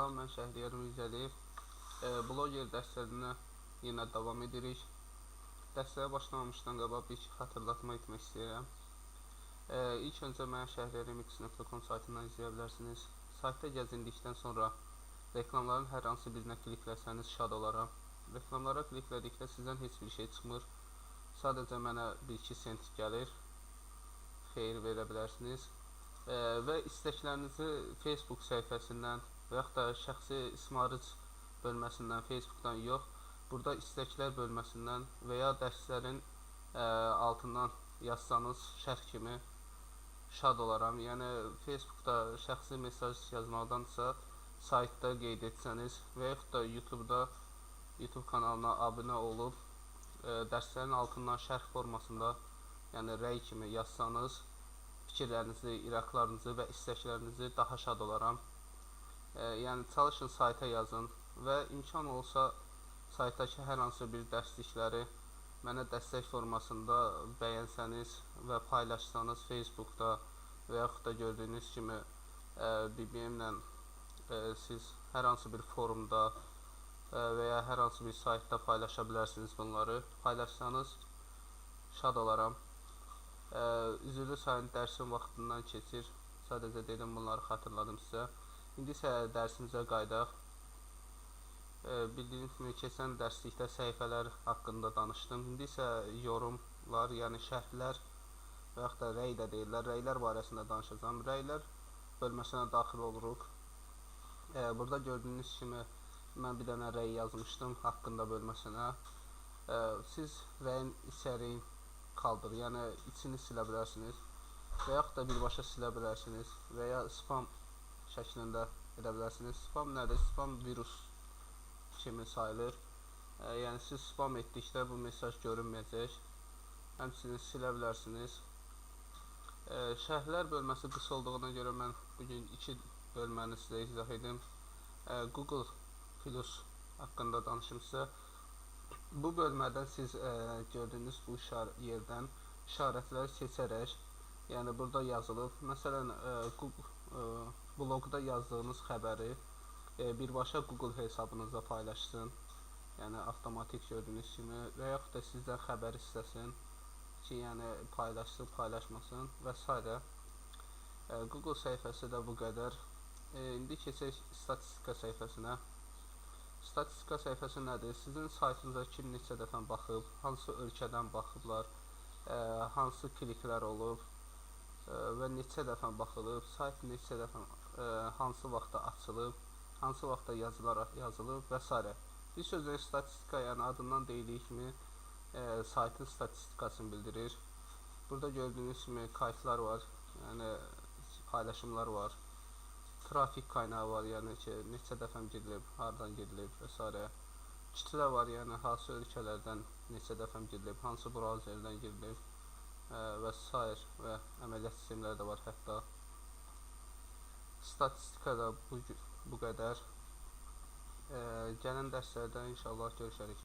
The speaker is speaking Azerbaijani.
Salam, mən Şəhriyar Mirzəliyev. Bloger dərslərinə yenə davam edirik. Dərslərə başlamamışdan qabaq bir xatırlatma etmək istəyirəm. İlk öncə mənə şəhriyarmx.com saytından izləyə bilərsiniz. Saytda gəzindikdən sonra reklamların hər hansı birinə klikləsəniz şad olaram. Reklamlara kliklədikdə sizdən heç bir şey çıxmır. Sadəcə mənə 1-2 sent gəlir. Xeyir verə bilərsiniz. Və istəklərinizi Facebook səhifəsindən və yaxud da şəxsi ismarıc bölməsindən, Facebookdan yox, burada istəklər bölməsindən və ya dərslərin altından yazsanız şərh kimi şad olaram. Yəni Facebookda şəxsi mesaj yazmaqdansa saytda qeyd etsəniz və yaxud da YouTube kanalına abunə olub dərslərin altından şərh formasında, yəni rəy kimi yazsanız fikirlərinizi, iraqlarınızı və istəklərinizi daha şad olaram. Yəni çalışın sayta yazın və imkan olsa saytdakı hər hansı bir dərslikləri mənə dəstək formasında bəyənsəniz və paylaşsanız Facebookda və yaxud da gördüyünüz kimi BBM-lə siz hər hansı bir forumda və ya hər hansı bir saytda paylaşa bilərsiniz bunları. Paylaşsanız şad olaram. Üzrlü sayın, dərsin vaxtından keçir. Sadəcə dedim, bunları xatırladım sizə. İndi isə dərsimizə qaydaq. Bildiyiniz kimi keçən dərslikdə səhifələr haqqında danışdım. İndi isə yorumlar, yəni şərhlər və yaxud da rəy də deyirlər. Rəylər barəsində danışacağım. Rəylər bölməsinə daxil oluruq. Burada gördüyünüz kimi mən bir dənə rəy yazmışdım haqqında bölməsinə. Siz rəyin içəriyi qaldır, yəni içini silə bilərsiniz və yaxud da birbaşa silə bilərsiniz və ya spam şəklində edə bilərsiniz. Spam nədir? Spam virus kimi sayılır. Yəni siz spam etdikdə bu mesaj görünməyəcək. Həmçinin silə bilərsiniz. Şərhlər bölməsi qısa olduğuna görə mən bugün 2 bölməni sizə izah edim. Google Plus haqqında danışım sizə. Bu bölmədən siz gördüyünüz bu yerdən işarətləri seçərək, yəni burada yazılıb, məsələn blogda yazdığınız xəbəri birbaşa Google hesabınızda paylaşsın, yəni avtomatik gördüyünüz kimi, və yaxud da sizdən xəbər istəsin ki, yəni paylaşsın, paylaşmasın və s. Google səhifəsi də bu qədər. İndi keçək statistika səhifəsinə. Statistika səhifəsi nədir? Sizin saytınıza kim neçə dəfə baxıb, hansı ölkədən baxıblar, hansı kliklər olub və neçə dəfə baxılıb, sayt neçə dəfə, hansı vaxtda açılıb, hansı vaxtda yazılar yazılıb və s. Bir sözlə statistika, yəni adından deyildiyi kimi saytın statistikasını bildirir. Burada gördüyünüz kimi kayıtlar var, yəni paylaşımlar var. Trafik kaynağı var, yəni ki, neçə dəfə girilib, hardan girilib və s. Kütlə var, yəni hansı ölkələrdən neçə dəfə girilib, hansı brauzerdən girilib və s. və əməliyyat sistemləri də var hətta. Statistika da bu qədər. Gələn dərslərdə inşallah görüşərik.